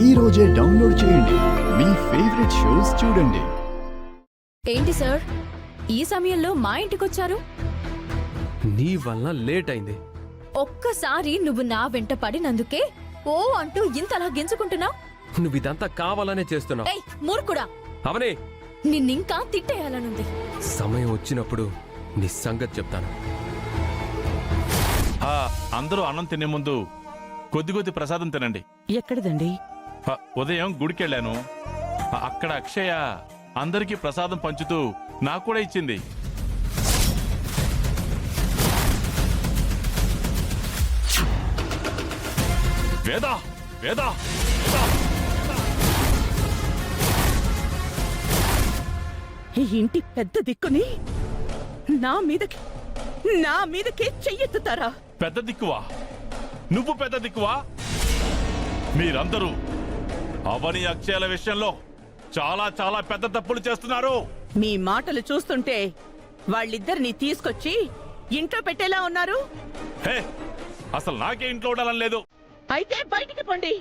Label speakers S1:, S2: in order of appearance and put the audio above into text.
S1: ఈ రోజే డౌన్లోడ్ చేయండి. మీ ఫేవరెట్ షోస్ చూడండి.
S2: ఏంటి సార్, ఈ సమయంలో మా ఇంటికొచ్చారు?
S3: నీ వల్ల లేట్ అయింది.
S2: ఒక్కసారి నువ్వు నా వెంట పడినందుకే ఓ అంటూ ఇంతలా గింజుకుంటున్నావు.
S3: నువ్వు ఇదంతా కావాలనే చేస్తున్నావు.
S2: ఏయ్ మూర్ఖుడా,
S3: అవనే
S2: నిన్నింకా తిట్టేయాలనుంది.
S3: సమయం వచ్చినప్పుడు నీ సంగతి చెప్తాను.
S4: అందరూ అన్నం తినే ముందు కొద్ది కొద్ది ప్రసాదం తినండి.
S5: ఎక్కడిదండి?
S4: ఉదయం గుడికెళ్ళాను. అక్కడ అక్షయ అందరికీ ప్రసాదం పంచుతూ నాకు కూడా ఇచ్చింది. వేదా వేదా
S5: ఈ ఇంటి పెద్ద దిక్కుని నా మీదకి చెయ్యెత్తుతారా?
S4: పెద్ద దిక్కువా? నువ్వు పెద్ద దిక్కువా? మీరందరూ అవని అక్షయాల విషయంలో చాలా చాలా పెద్ద తప్పులు చేస్తున్నారు.
S5: మీ మాటలు చూస్తుంటే వాళ్ళిద్దరిని తీసుకొచ్చి ఇంట్లో పెట్టేలా ఉన్నారు.
S4: హే, అసలు నాకే ఇంట్లో ఉండాలని లేదు.
S5: అయితే బయటికి పండి.